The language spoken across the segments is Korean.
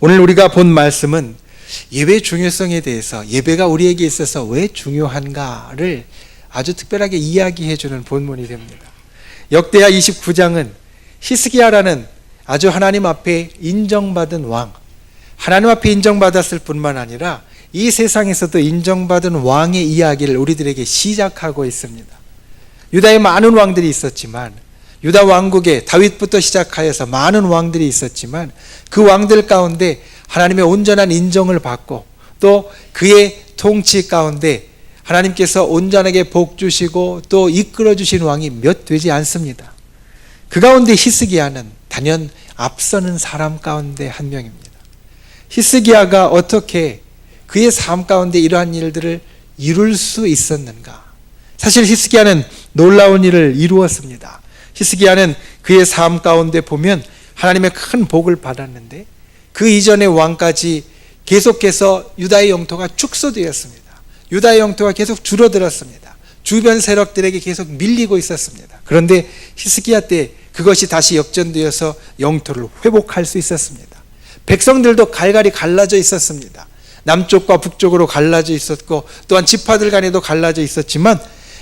오늘 우리가 본 말씀은 예배의 중요성에 대해서, 예배가 우리에게 있어서 왜 중요한가를 아주 특별하게 이야기해 주는 본문이 됩니다. 역대하 29장은 히스기야라는 아주 하나님 앞에 인정받은 왕, 하나님 앞에 인정받았을 뿐만 아니라 이 세상에서도 인정받은 왕의 이야기를 우리들에게 시작하고 있습니다. 유다에 많은 왕들이 있었지만, 유다 왕국에 다윗부터 시작하여서 많은 왕들이 있었지만, 그 왕들 가운데 하나님의 온전한 인정을 받고 또 그의 통치 가운데 하나님께서 온전하게 복 주시고 또 이끌어 주신 왕이 몇 되지 않습니다. 그 가운데 히스기야는 단연 앞서는 사람 가운데 한 명입니다. 히스기야가 어떻게 그의 삶 가운데 이러한 일들을 이룰 수 있었는가? 사실 히스기야는 놀라운 일을 이루었습니다. 히스기야는 그의 삶 가운데 보면 하나님의 큰 복을 받았는데, 그 이전의 왕까지 계속해서 유다의 영토가 축소되었습니다. 유다의 영토가 계속 줄어들었습니다. 주변 세력들에게 계속 밀리고 있었습니다. 그런데 히스기야 때 그것이 다시 역전되어서 영토를 회복할 수 있었습니다. 백성들도 갈갈이 갈라져 있었습니다. 남쪽과 북쪽으로 갈라져 있었고 또한 지파들 간에도 갈라져 있었지만,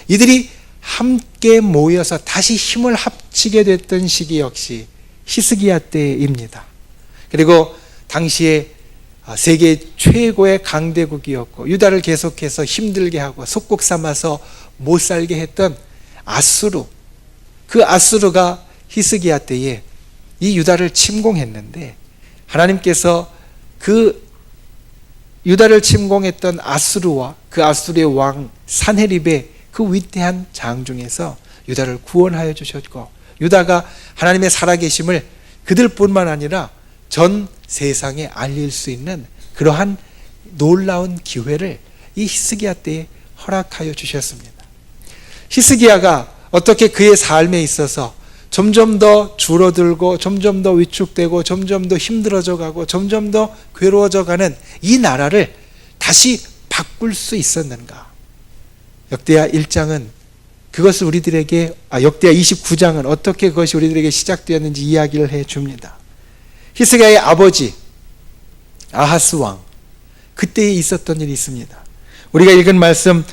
이들이 함께 모여서 다시 힘을 합치게 됐던 시기 역시 히스기야 때입니다. 그리고 당시에 세계 최고의 강대국이었고 유다를 계속해서 힘들게 하고 속국 삼아서 못 살게 했던 아수르, 그 아수르가 히스기야 때에 이 유다를 침공했는데, 하나님께서 그 유다를 침공했던 아수르와 그 아수르의 왕 산헤립의 그 위대한 장 중에서 유다를 구원하여 주셨고, 유다가 하나님의 살아계심을 그들뿐만 아니라 전 세상에 알릴 수 있는 그러한 놀라운 기회를 이 히스기야 때에 허락하여 주셨습니다. 히스기야가 어떻게 그의 삶에 있어서 점점 더 줄어들고 점점 더 위축되고 점점 더 힘들어져 가고 점점 더 괴로워져 가는 이 나라를 다시 바꿀 수 있었는가? 역대하 1장은 그것을 우리들에게, 역대하 29장은 어떻게 그것이 우리들에게 시작되었는지 이야기를 해 줍니다. 히스기야의 아버지 아하스 왕, 그때에 있었던 일이 있습니다. 우리가 읽은 말씀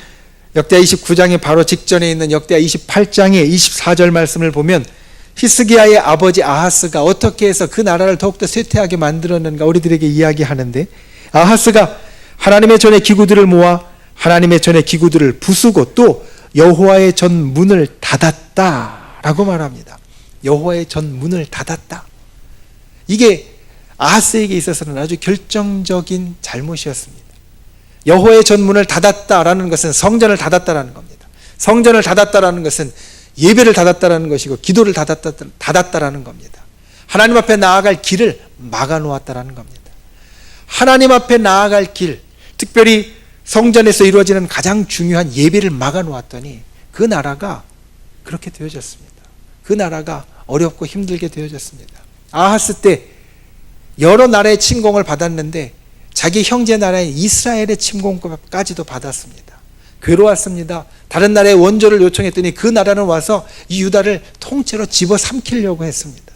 역대하 29장의 바로 직전에 있는 역대하 28장의 24절 말씀을 보면 히스기야의 아버지 아하스가 어떻게 해서 그 나라를 더욱더 쇠퇴하게 만들었는가 우리들에게 이야기하는데, 아하스가 하나님의 전의 기구들을 모아 하나님의 전의 기구들을 부수고 또 여호와의 전 문을 닫았다라고 말합니다. 여호와의 전 문을 닫았다. 이게 아하스에게 있어서는 아주 결정적인 잘못이었습니다. 여호와의 전 문을 닫았다라는 것은 성전을 닫았다라는 겁니다. 성전을 닫았다라는 것은 예배를 닫았다라는 것이고 기도를 닫았다라는 겁니다. 하나님 앞에 나아갈 길을 막아놓았다라는 겁니다. 하나님 앞에 나아갈 길, 특별히 성전에서 이루어지는 가장 중요한 예배를 막아놓았더니 그 나라가 그렇게 되어졌습니다. 그 나라가 어렵고 힘들게 되어졌습니다. 아하스 때 여러 나라의 침공을 받았는데 자기 형제 나라인 이스라엘의 침공까지도 받았습니다. 괴로웠습니다. 다른 나라의 원조를 요청했더니 그 나라는 와서 이 유다를 통째로 집어삼키려고 했습니다.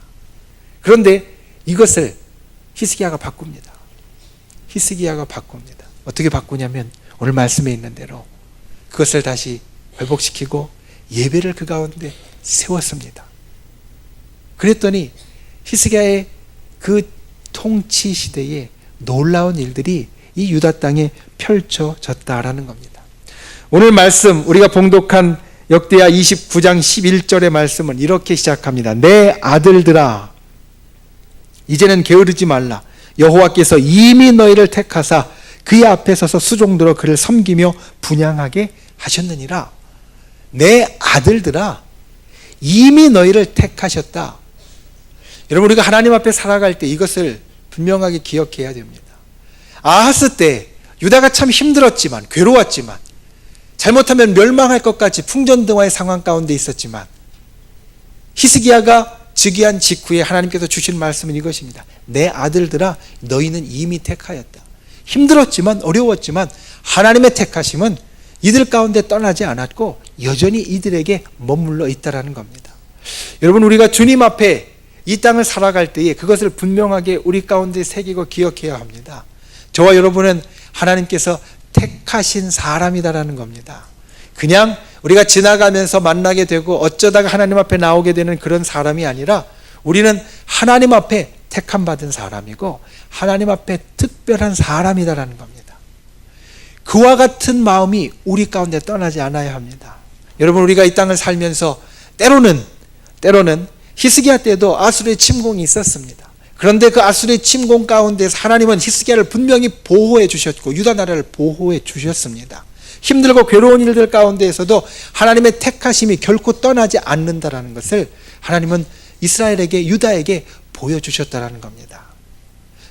그런데 이것을 히스기야가 바꿉니다. 히스기야가 바꿉니다. 어떻게 바꾸냐면 오늘 말씀에 있는 대로 그것을 다시 회복시키고 예배를 그 가운데 세웠습니다. 그랬더니 히스기야의 그 통치 시대에 놀라운 일들이 이 유다 땅에 펼쳐졌다라는 겁니다. 오늘 말씀 우리가 봉독한 역대하 29장 11절의 말씀은 이렇게 시작합니다. 내 아들들아, 이제는 게으르지 말라. 여호와께서 이미 너희를 택하사 그의 앞에 서서 수종들어 그를 섬기며 분향하게 하셨느니라. 내 아들들아, 이미 너희를 택하셨다. 여러분, 우리가 하나님 앞에 살아갈 때 이것을 분명하게 기억해야 됩니다. 아하스 때 유다가 참 힘들었지만, 괴로웠지만, 잘못하면 멸망할 것까지 풍전등화의 상황 가운데 있었지만, 히스기야가 즉위한 직후에 하나님께서 주신 말씀은 이것입니다. 내 아들들아, 너희는 이미 택하였다. 힘들었지만, 어려웠지만 하나님의 택하심은 이들 가운데 떠나지 않았고 여전히 이들에게 머물러 있다라는 겁니다. 여러분, 우리가 주님 앞에 이 땅을 살아갈 때에 그것을 분명하게 우리 가운데 새기고 기억해야 합니다. 저와 여러분은 하나님께서 택하신 사람이다라는 겁니다. 그냥 우리가 지나가면서 만나게 되고 어쩌다가 하나님 앞에 나오게 되는 그런 사람이 아니라 우리는 하나님 앞에 택함 받은 사람이고 하나님 앞에 특별한 사람이다라는 겁니다. 그와 같은 마음이 우리 가운데 떠나지 않아야 합니다. 여러분, 우리가 이 땅을 살면서 때로는 히스기야 때도 아수르의 침공이 있었습니다. 그런데 그 아수르의 침공 가운데서 하나님은 히스기야를 분명히 보호해 주셨고 유다 나라를 보호해 주셨습니다. 힘들고 괴로운 일들 가운데에서도 하나님의 택하심이 결코 떠나지 않는다라는 것을 하나님은 이스라엘에게, 유다에게 보여주셨다라는 겁니다.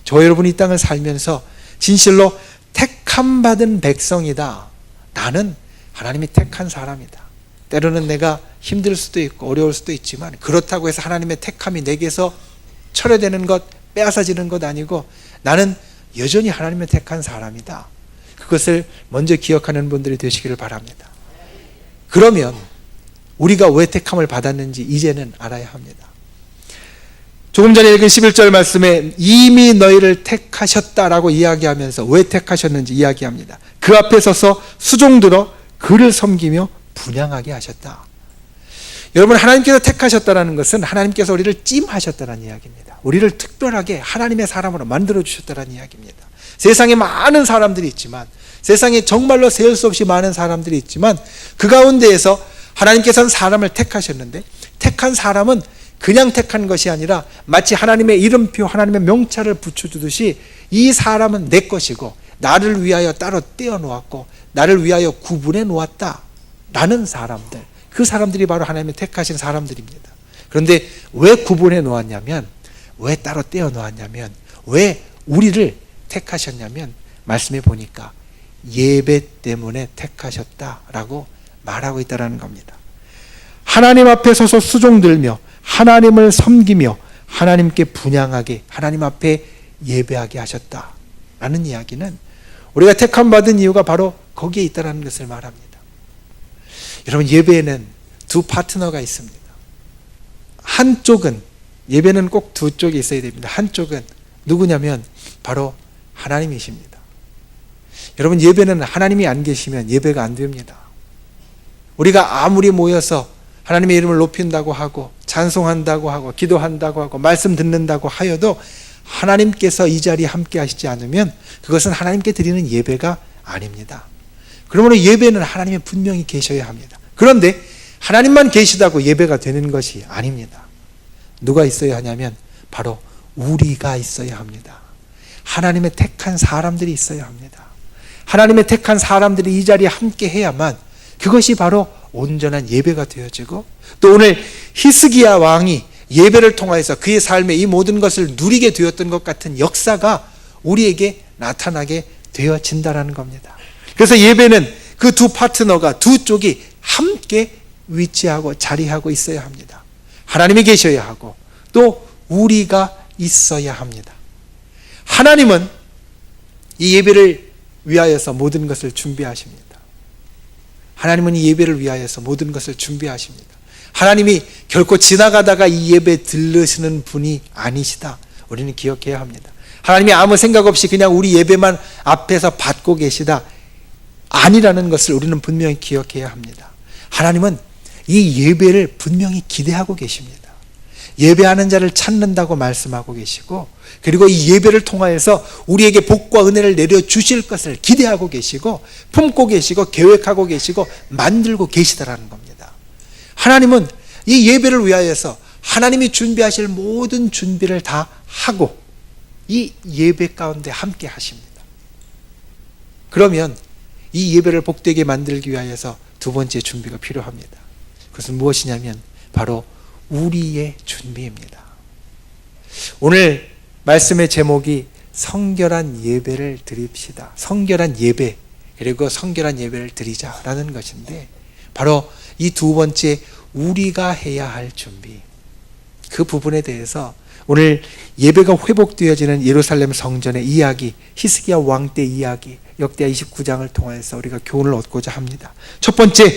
저 여러분이 이 땅을 살면서 진실로 택함 받은 백성이다. 나는 하나님이 택한 사람이다. 때로는 내가 힘들 수도 있고 어려울 수도 있지만 그렇다고 해서 하나님의 택함이 내게서 철회되는 것, 빼앗아지는 것 아니고 나는 여전히 하나님의 택한 사람이다. 그것을 먼저 기억하는 분들이 되시기를 바랍니다. 그러면 우리가 왜 택함을 받았는지 이제는 알아야 합니다. 조금 전에 읽은 11절 말씀에 이미 너희를 택하셨다라고 이야기하면서 왜 택하셨는지 이야기합니다. 그 앞에 서서 수종들어 그를 섬기며 분향하게 하셨다. 여러분, 하나님께서 택하셨다는 것은 하나님께서 우리를 찜하셨다는 이야기입니다. 우리를 특별하게 하나님의 사람으로 만들어 주셨다는 이야기입니다. 세상에 많은 사람들이 있지만, 세상에 정말로 세울 수 없이 많은 사람들이 있지만 그 가운데에서 하나님께서는 사람을 택하셨는데 택한 사람은 그냥 택한 것이 아니라 마치 하나님의 이름표, 하나님의 명찰을 붙여주듯이 이 사람은 내 것이고 나를 위하여 따로 떼어놓았고 나를 위하여 구분해 놓았다 라는 사람들, 그 사람들이 바로 하나님의 택하신 사람들입니다. 그런데 왜 구분해 놓았냐면, 왜 따로 떼어 놓았냐면, 왜 우리를 택하셨냐면 말씀해 보니까 예배 때문에 택하셨다라고 말하고 있다는 겁니다. 하나님 앞에 서서 수종들며 하나님을 섬기며 하나님께 분향하게, 하나님 앞에 예배하게 하셨다라는 이야기는 우리가 택함 받은 이유가 바로 거기에 있다는 것을 말합니다. 여러분, 예배에는 두 파트너가 있습니다. 한쪽은, 예배는 꼭 두 쪽이 있어야 됩니다. 한쪽은 누구냐면 바로 하나님이십니다. 여러분, 예배는 하나님이 안 계시면 예배가 안 됩니다. 우리가 아무리 모여서 하나님의 이름을 높인다고 하고 찬송한다고 하고 기도한다고 하고 말씀 듣는다고 하여도 하나님께서 이 자리에 함께 하시지 않으면 그것은 하나님께 드리는 예배가 아닙니다. 그러므로 예배는 하나님이 분명히 계셔야 합니다. 그런데 하나님만 계시다고 예배가 되는 것이 아닙니다. 누가 있어야 하냐면 바로 우리가 있어야 합니다. 하나님의 택한 사람들이 있어야 합니다. 하나님의 택한 사람들이 이 자리에 함께 해야만 그것이 바로 온전한 예배가 되어지고, 또 오늘 히스기야 왕이 예배를 통해서 그의 삶에 이 모든 것을 누리게 되었던 것 같은 역사가 우리에게 나타나게 되어진다는 겁니다. 그래서 예배는 그 두 파트너가, 두 쪽이 함께 위치하고 자리하고 있어야 합니다. 하나님이 계셔야 하고 또 우리가 있어야 합니다. 하나님은 이 예배를 위하여서 모든 것을 준비하십니다. 하나님은 이 예배를 위하여서 모든 것을 준비하십니다. 하나님이 결코 지나가다가 이 예배 들르시는 분이 아니시다. 우리는 기억해야 합니다. 하나님이 아무 생각 없이 그냥 우리 예배만 앞에서 받고 계시다 아니라는 것을 우리는 분명히 기억해야 합니다. 하나님은 이 예배를 분명히 기대하고 계십니다. 예배하는 자를 찾는다고 말씀하고 계시고, 그리고 이 예배를 통하여서 우리에게 복과 은혜를 내려주실 것을 기대하고 계시고 품고 계시고 계획하고 계시고 만들고 계시다라는 겁니다. 하나님은 이 예배를 위하여서 하나님이 준비하실 모든 준비를 다 하고 이 예배 가운데 함께 하십니다. 그러면 이 예배를 복되게 만들기 위하여서 두 번째 준비가 필요합니다. 그것은 무엇이냐면 바로 우리의 준비입니다. 오늘 말씀의 제목이 성결한 예배를 드립시다. 성결한 예배, 그리고 성결한 예배를 드리자라는 것인데, 바로 이 두 번째 우리가 해야 할 준비, 그 부분에 대해서 오늘 예배가 회복되어지는 예루살렘 성전의 이야기, 히스기야 왕 때 이야기, 역대하 29장을 통해서 우리가 교훈을 얻고자 합니다. 첫 번째,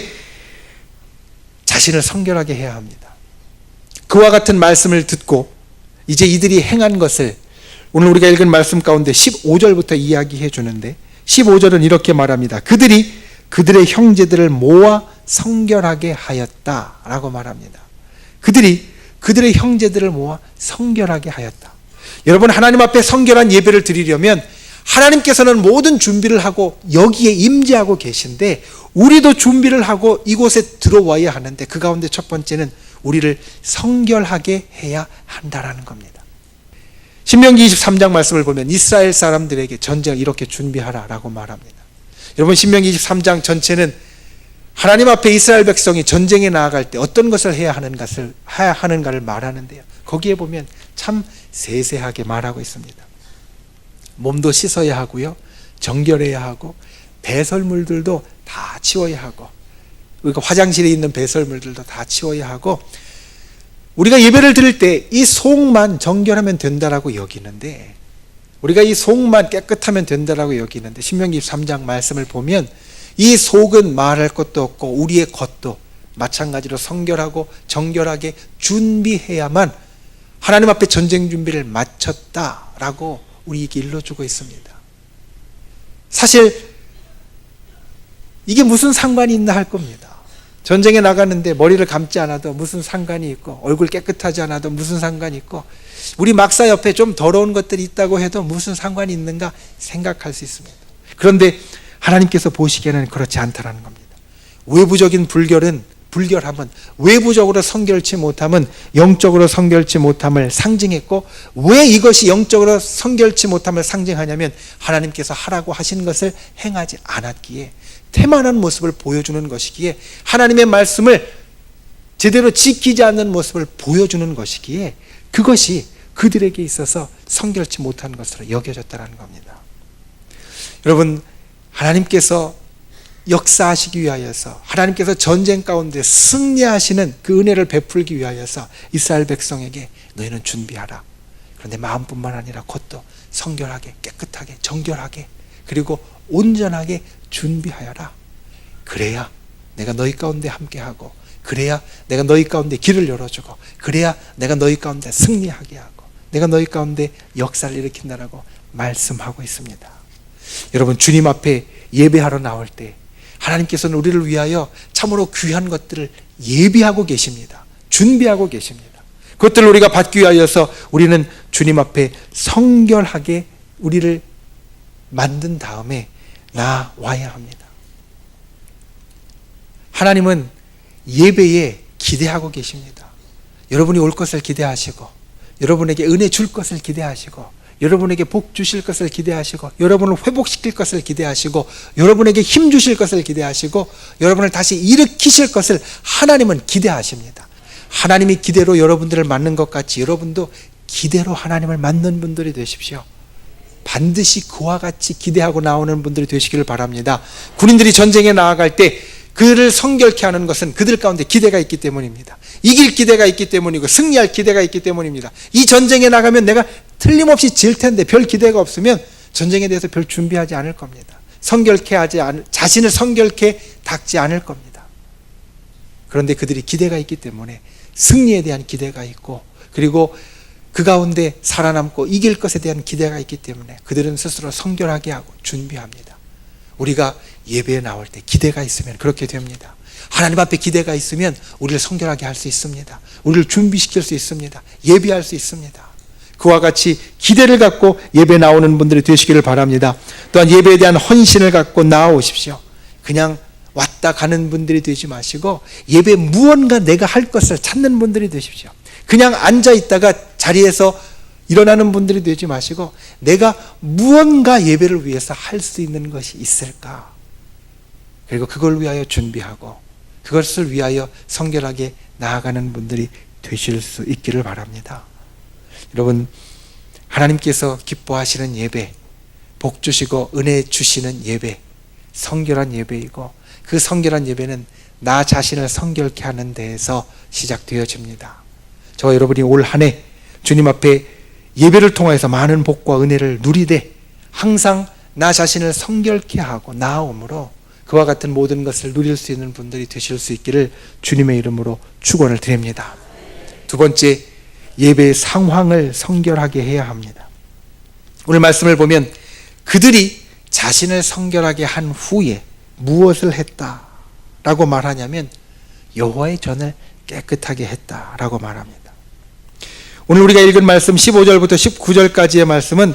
자신을 성결하게 해야 합니다. 그와 같은 말씀을 듣고 이제 이들이 행한 것을 오늘 우리가 읽은 말씀 가운데 15절부터 이야기해 주는데 15절은 이렇게 말합니다. 그들이 그들의 형제들을 모아 성결하게 하였다라고 말합니다. 그들이 그들의 형제들을 모아 성결하게 하였다. 여러분, 하나님 앞에 성결한 예배를 드리려면 하나님께서는 모든 준비를 하고 여기에 임재하고 계신데 우리도 준비를 하고 이곳에 들어와야 하는데 그 가운데 첫 번째는 우리를 성결하게 해야 한다라는 겁니다. 신명기 23장 말씀을 보면 이스라엘 사람들에게 전쟁을 이렇게 준비하라라고 말합니다. 여러분, 신명기 23장 전체는 하나님 앞에 이스라엘 백성이 전쟁에 나아갈 때 어떤 것을 해야 하는가를 말하는데요. 거기에 보면 참 세세하게 말하고 있습니다. 몸도 씻어야 하고요, 정결해야 하고, 배설물들도 다 치워야 하고, 그러니까 화장실에 있는 배설물들도 다 치워야 하고, 우리가 예배를 드릴 때 이 속만 정결하면 된다라고 여기는데, 우리가 이 속만 깨끗하면 된다라고 여기는데, 신명기 3장 말씀을 보면 이 속은 말할 것도 없고 우리의 겉도 마찬가지로 성결하고 정결하게 준비해야만 하나님 앞에 전쟁 준비를 마쳤다라고 우리에게 일러주고 있습니다. 사실 이게 무슨 상관이 있나 할 겁니다. 전쟁에 나가는데 머리를 감지 않아도 무슨 상관이 있고, 얼굴 깨끗하지 않아도 무슨 상관이 있고, 우리 막사 옆에 좀 더러운 것들이 있다고 해도 무슨 상관이 있는가 생각할 수 있습니다. 그런데 하나님께서 보시기에는 그렇지 않다라는 겁니다. 외부적인 불결함은 외부적으로 성결치 못함은 영적으로 성결치 못함을 상징했고, 왜 이것이 영적으로 성결치 못함을 상징하냐면 하나님께서 하라고 하신 것을 행하지 않았기에, 태만한 모습을 보여주는 것이기에, 하나님의 말씀을 제대로 지키지 않는 모습을 보여주는 것이기에 그것이 그들에게 있어서 성결치 못한 것으로 여겨졌다는 겁니다. 여러분, 하나님께서 역사하시기 위하여서, 하나님께서 전쟁 가운데 승리하시는 그 은혜를 베풀기 위하여서 이스라엘 백성에게 너희는 준비하라. 그런데 마음뿐만 아니라 겉도 성결하게, 깨끗하게, 정결하게, 그리고 온전하게 준비하여라. 그래야 내가 너희 가운데 함께하고, 그래야 내가 너희 가운데 길을 열어주고, 그래야 내가 너희 가운데 승리하게 하고, 내가 너희 가운데 역사를 일으킨다라고 말씀하고 있습니다. 여러분, 주님 앞에 예배하러 나올 때 하나님께서는 우리를 위하여 참으로 귀한 것들을 예비하고 계십니다. 준비하고 계십니다. 그것들을 우리가 받기 위하여서 우리는 주님 앞에 성결하게 우리를 만든 다음에 나와야 합니다. 하나님은 예배에 기대하고 계십니다. 여러분이 올 것을 기대하시고, 여러분에게 은혜 줄 것을 기대하시고, 여러분에게 복 주실 것을 기대하시고, 여러분을 회복시킬 것을 기대하시고, 여러분에게 힘 주실 것을 기대하시고, 여러분을 다시 일으키실 것을 하나님은 기대하십니다. 하나님이 기대로 여러분들을 맞는 것 같이 여러분도 기대로 하나님을 맞는 분들이 되십시오. 반드시 그와 같이 기대하고 나오는 분들이 되시기를 바랍니다. 군인들이 전쟁에 나아갈 때 그를 성결케 하는 것은 그들 가운데 기대가 있기 때문입니다. 이길 기대가 있기 때문이고 승리할 기대가 있기 때문입니다. 이 전쟁에 나가면 내가 틀림없이 질 텐데 별 기대가 없으면 전쟁에 대해서 별 준비하지 않을 겁니다. 자신을 성결케 닦지 않을 겁니다. 그런데 그들이 기대가 있기 때문에 승리에 대한 기대가 있고, 그리고 그 가운데 살아남고 이길 것에 대한 기대가 있기 때문에 그들은 스스로 성결하게 하고 준비합니다. 우리가 예배에 나올 때 기대가 있으면 그렇게 됩니다. 하나님 앞에 기대가 있으면 우리를 성결하게 할 수 있습니다. 우리를 준비시킬 수 있습니다. 예비할 수 있습니다. 그와 같이 기대를 갖고 예배 나오는 분들이 되시기를 바랍니다. 또한 예배에 대한 헌신을 갖고 나오십시오. 그냥 왔다 가는 분들이 되지 마시고 예배 무언가 내가 할 것을 찾는 분들이 되십시오. 그냥 앉아 있다가 자리에서 일어나는 분들이 되지 마시고 내가 무언가 예배를 위해서 할 수 있는 것이 있을까? 그리고 그걸 위하여 준비하고 그것을 위하여 성결하게 나아가는 분들이 되실 수 있기를 바랍니다. 여러분, 하나님께서 기뻐하시는 예배, 복 주시고 은혜 주시는 예배, 성결한 예배이고 그 성결한 예배는 나 자신을 성결케 하는 데에서 시작되어집니다. 저와 여러분이 올 한 해 주님 앞에 예배를 통해서 많은 복과 은혜를 누리되 항상 나 자신을 성결케 하고 나아옴으로 그와 같은 모든 것을 누릴 수 있는 분들이 되실 수 있기를 주님의 이름으로 축원을 드립니다. 두 번째, 예배의 상황을 성결하게 해야 합니다. 오늘 말씀을 보면 그들이 자신을 성결하게 한 후에 무엇을 했다라고 말하냐면 여호와의 전을 깨끗하게 했다라고 말합니다. 오늘 우리가 읽은 말씀 15절부터 19절까지의 말씀은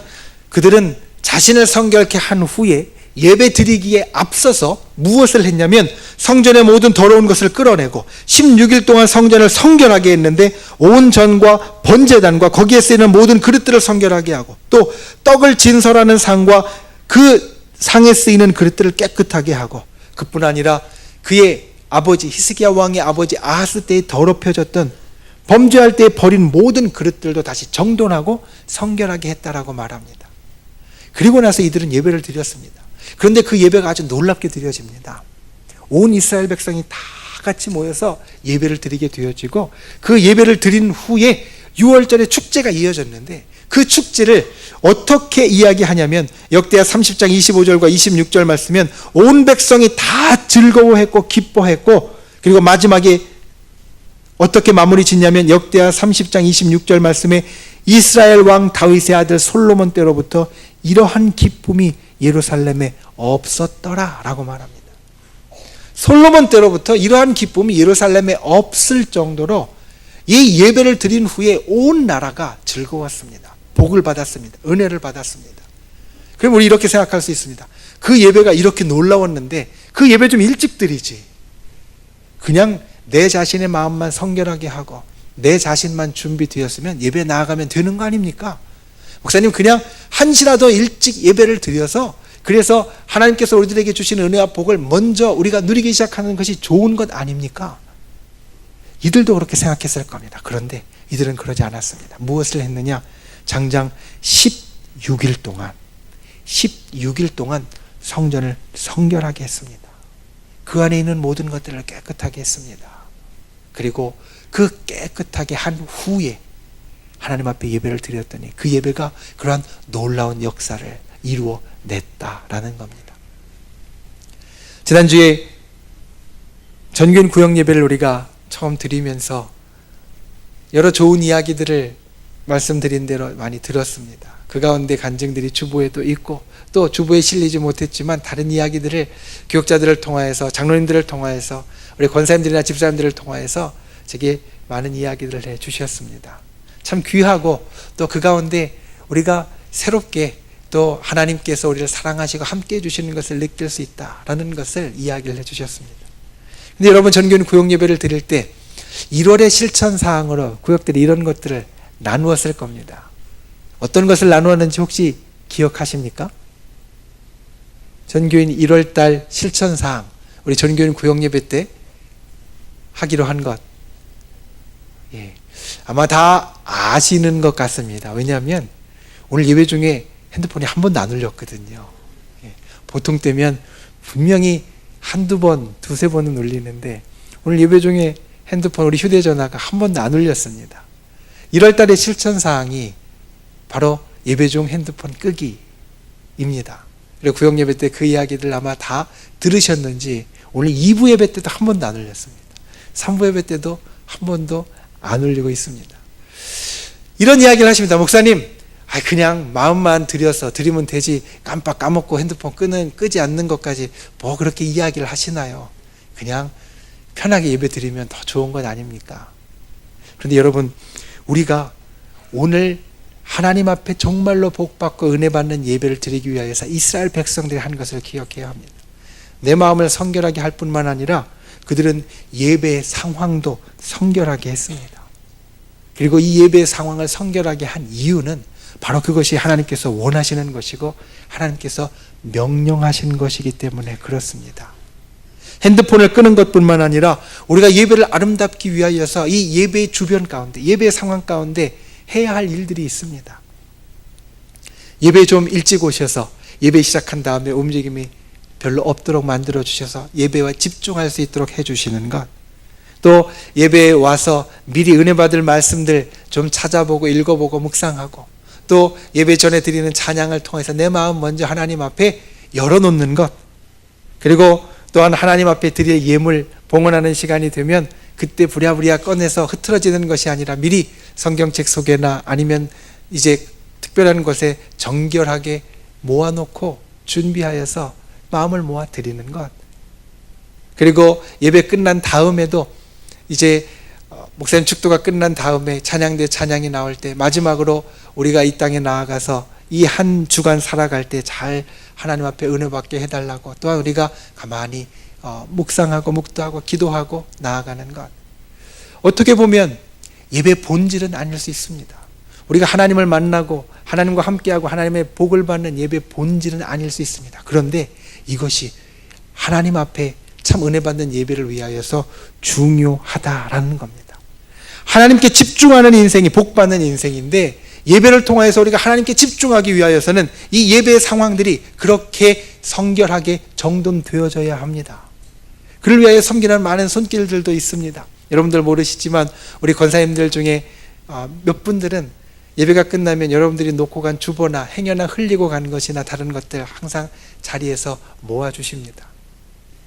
그들은 자신을 성결케 한 후에 예배 드리기에 앞서서 무엇을 했냐면 성전의 모든 더러운 것을 끌어내고 16일 동안 성전을 성결하게 했는데 온 전과 번제단과 거기에 쓰이는 모든 그릇들을 성결하게 하고 또 떡을 진설하는 상과 그 상에 쓰이는 그릇들을 깨끗하게 하고 그뿐 아니라 그의 아버지 히스기야 왕의 아버지 아하스 때에 더럽혀졌던 범죄할 때 버린 모든 그릇들도 다시 정돈하고 성결하게 했다라고 말합니다. 그리고 나서 이들은 예배를 드렸습니다. 그런데 그 예배가 아주 놀랍게 드려집니다. 온 이스라엘 백성이 다 같이 모여서 예배를 드리게 되어지고 그 예배를 드린 후에 6월절에 축제가 이어졌는데 그 축제를 어떻게 이야기하냐면 역대하 30장 25절과 26절 말씀은 온 백성이 다 즐거워했고 기뻐했고 그리고 마지막에 어떻게 마무리 짓냐면 역대하 30장 26절 말씀에 이스라엘 왕 다윗의 아들 솔로몬 때로부터 이러한 기쁨이 예루살렘에 없었더라 라고 말합니다. 솔로몬 때로부터 이러한 기쁨이 예루살렘에 없을 정도로 이 예배를 드린 후에 온 나라가 즐거웠습니다. 복을 받았습니다. 은혜를 받았습니다. 그럼 우리 이렇게 생각할 수 있습니다. 그 예배가 이렇게 놀라웠는데 그 예배 좀 일찍 드리지. 그냥 내 자신의 마음만 성결하게 하고 내 자신만 준비되었으면 예배 나아가면 되는 거 아닙니까? 목사님 그냥 1시라도 일찍 예배를 드려서 그래서 하나님께서 우리들에게 주시는 은혜와 복을 먼저 우리가 누리기 시작하는 것이 좋은 것 아닙니까? 이들도 그렇게 생각했을 겁니다. 그런데 이들은 그러지 않았습니다. 무엇을 했느냐? 장장 16일 동안 성전을 성결하게 했습니다. 그 안에 있는 모든 것들을 깨끗하게 했습니다. 그리고 그 깨끗하게 한 후에 하나님 앞에 예배를 드렸더니 그 예배가 그러한 놀라운 역사를 이루어냈다라는 겁니다. 지난주에 전교인 구역 예배를 우리가 처음 드리면서 여러 좋은 이야기들을 말씀드린 대로 많이 들었습니다. 그 가운데 간증들이 주보에도 있고 또 주보에 실리지 못했지만 다른 이야기들을 교육자들을 통하여서 장로님들을 통하여서 우리 권사님들이나 집사님들을 통하여서 제게 많은 이야기들을 해주셨습니다. 참 귀하고 또 그 가운데 우리가 새롭게 또 하나님께서 우리를 사랑하시고 함께 해주시는 것을 느낄 수 있다라는 것을 이야기를 해주셨습니다. 근데 여러분 전교인 구역 예배를 드릴 때 1월의 실천사항으로 구역들이 이런 것들을 나누었을 겁니다. 어떤 것을 나누었는지 혹시 기억하십니까? 전교인 1월달 실천사항 우리 전교인 구역 예배 때 하기로 한 것 아마 다 아시는 것 같습니다. 왜냐하면 오늘 예배 중에 핸드폰이 한 번도 안 울렸거든요. 보통 때면 분명히 한두 번, 두세 번은 울리는데 오늘 예배 중에 핸드폰, 우리 휴대전화가 한 번도 안 울렸습니다. 1월달의 실천사항이 바로 예배 중 핸드폰 끄기입니다. 그리고 구역 예배 때 그 이야기들 아마 다 들으셨는지 오늘 2부 예배 때도 한 번도 안 울렸습니다. 3부 예배 때도 한 번도 안 울리고 있습니다. 이런 이야기를 하십니다. 목사님, 그냥 마음만 드리면 되지 깜빡 까먹고 핸드폰 끄지 않는 것까지 뭐 그렇게 이야기를 하시나요? 그냥 편하게 예배 드리면 더 좋은 것 아닙니까? 그런데 여러분, 우리가 오늘 하나님 앞에 정말로 복받고 은혜 받는 예배를 드리기 위하여서 이스라엘 백성들이 한 것을 기억해야 합니다. 내 마음을 성결하게 할 뿐만 아니라 그들은 예배의 상황도 성결하게 했습니다. 그리고 이 예배의 상황을 성결하게 한 이유는 바로 그것이 하나님께서 원하시는 것이고 하나님께서 명령하신 것이기 때문에 그렇습니다. 핸드폰을 끄는 것뿐만 아니라 우리가 예배를 아름답기 위하여서 이 예배의 주변 가운데, 예배의 상황 가운데 해야 할 일들이 있습니다. 예배 좀 일찍 오셔서 예배 시작한 다음에 움직임이 별로 없도록 만들어 주셔서 예배와 집중할 수 있도록 해주시는 것, 또 예배에 와서 미리 은혜 받을 말씀들 좀 찾아보고 읽어보고 묵상하고, 또 예배 전에 드리는 찬양을 통해서 내 마음 먼저 하나님 앞에 열어놓는 것, 그리고 또한 하나님 앞에 드릴 예물 봉헌하는 시간이 되면 그때 부랴부랴 꺼내서 흐트러지는 것이 아니라 미리 성경책 속에나 아니면 이제 특별한 곳에 정결하게 모아놓고 준비하여서 마음을 모아 드리는 것. 그리고 예배 끝난 다음에도 이제 목사님 축도가 끝난 다음에 찬양대 찬양이 나올 때 마지막으로 우리가 이 땅에 나아가서 이 한 주간 살아갈 때 잘 하나님 앞에 은혜 받게 해달라고, 또한 우리가 가만히 묵상하고 묵도하고 기도하고 나아가는 것. 어떻게 보면 예배 본질은 아닐 수 있습니다. 우리가 하나님을 만나고 하나님과 함께하고 하나님의 복을 받는 예배 본질은 아닐 수 있습니다. 그런데 이것이 하나님 앞에 참 은혜 받는 예배를 위하여서 중요하다라는 겁니다. 하나님께 집중하는 인생이 복 받는 인생인데, 예배를 통하여서 우리가 하나님께 집중하기 위하여서는 이 예배의 상황들이 그렇게 성결하게 정돈되어져야 합니다. 그를 위하여 섬기는 많은 손길들도 있습니다. 여러분들 모르시지만 우리 권사님들 중에 몇 분들은 예배가 끝나면 여러분들이 놓고 간 주보나 행여나 흘리고 간 것이나 다른 것들 항상 자리에서 모아주십니다.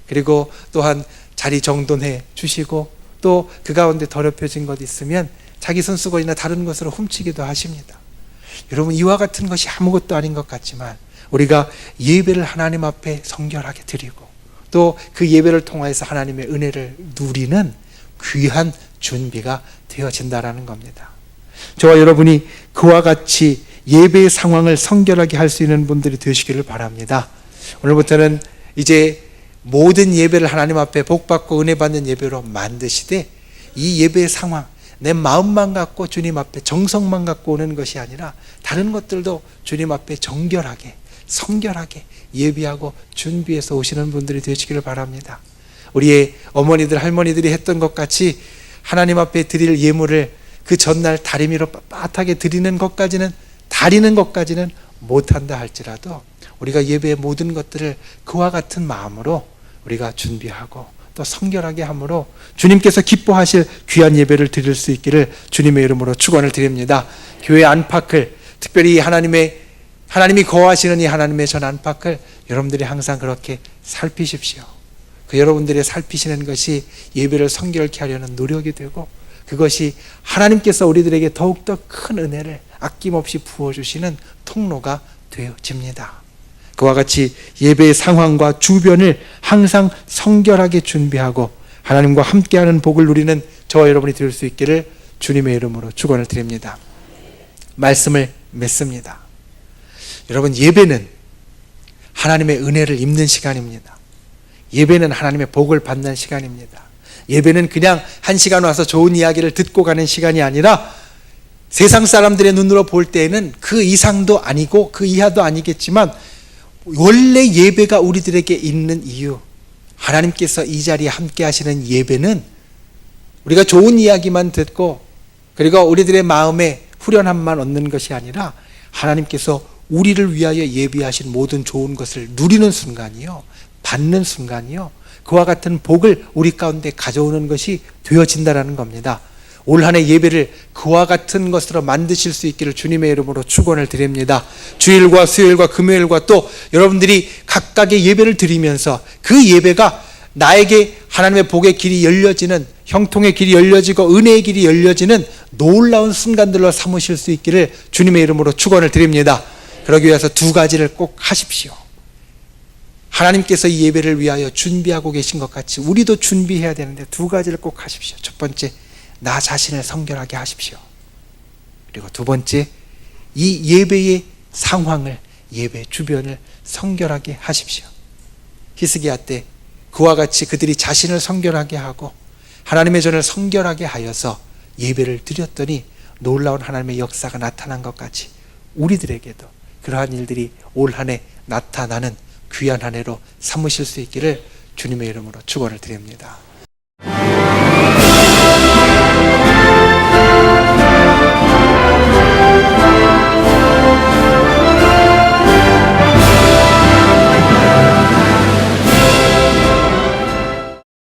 그리고 또한 자리 정돈해 주시고, 또 그 가운데 더럽혀진 것 있으면 자기 손수건이나 다른 것으로 훔치기도 하십니다. 여러분, 이와 같은 것이 아무것도 아닌 것 같지만 우리가 예배를 하나님 앞에 성결하게 드리고 또 그 예배를 통해서 하나님의 은혜를 누리는 귀한 준비가 되어진다라는 겁니다. 저와 여러분이 그와 같이 예배의 상황을 성결하게 할 수 있는 분들이 되시기를 바랍니다. 오늘부터는 이제 모든 예배를 하나님 앞에 복받고 은혜 받는 예배로 만드시되, 이 예배의 상황, 내 마음만 갖고 주님 앞에 정성만 갖고 오는 것이 아니라 다른 것들도 주님 앞에 정결하게 성결하게 예비하고 준비해서 오시는 분들이 되시기를 바랍니다. 우리의 어머니들 할머니들이 했던 것 같이 하나님 앞에 드릴 예물을 그 전날 다리미로 빳빳하게 드리는 것까지는 못한다 할지라도 우리가 예배의 모든 것들을 그와 같은 마음으로 우리가 준비하고 또 성결하게 함으로 주님께서 기뻐하실 귀한 예배를 드릴 수 있기를 주님의 이름으로 축원을 드립니다. 교회 안팎을, 특별히 하나님이 거하시는 이 하나님의 전 안팎을 여러분들이 항상 그렇게 살피십시오. 그 여러분들의 살피시는 것이 예배를 성결케 하려는 노력이 되고, 그것이 하나님께서 우리들에게 더욱더 큰 은혜를 아낌없이 부어주시는 통로가 되어집니다. 그와 같이 예배의 상황과 주변을 항상 성결하게 준비하고 하나님과 함께하는 복을 누리는 저와 여러분이 될 수 있기를 주님의 이름으로 축원을 드립니다. 말씀을 맺습니다. 여러분, 예배는 하나님의 은혜를 입는 시간입니다. 예배는 하나님의 복을 받는 시간입니다. 예배는 그냥 한 시간 와서 좋은 이야기를 듣고 가는 시간이 아니라 세상 사람들의 눈으로 볼 때에는 그 이상도 아니고 그 이하도 아니겠지만 원래 예배가 우리들에게 있는 이유, 하나님께서 이 자리에 함께 하시는 예배는 우리가 좋은 이야기만 듣고 그리고 우리들의 마음에 후련함만 얻는 것이 아니라 하나님께서 우리를 위하여 예비하신 모든 좋은 것을 누리는 순간이요, 받는 순간이요, 그와 같은 복을 우리 가운데 가져오는 것이 되어진다는 겁니다. 올 한 해 예배를 그와 같은 것으로 만드실 수 있기를 주님의 이름으로 축원을 드립니다. 주일과 수요일과 금요일과 또 여러분들이 각각의 예배를 드리면서 그 예배가 나에게 하나님의 복의 길이 열려지는, 형통의 길이 열려지고 은혜의 길이 열려지는 놀라운 순간들로 삼으실 수 있기를 주님의 이름으로 축원을 드립니다. 그러기 위해서 두 가지를 꼭 하십시오. 하나님께서 이 예배를 위하여 준비하고 계신 것 같이 우리도 준비해야 되는데 두 가지를 꼭 하십시오. 첫 번째, 나 자신을 성결하게 하십시오. 그리고 두 번째, 이 예배의 상황을, 예배 주변을 성결하게 하십시오. 히스기야 때 그와 같이 그들이 자신을 성결하게 하고 하나님의 전을 성결하게 하여서 예배를 드렸더니 놀라운 하나님의 역사가 나타난 것 같이 우리들에게도 그러한 일들이 올 한 해 나타나는 귀한 한 해로 삼으실 수 있기를 주님의 이름으로 축원을 드립니다.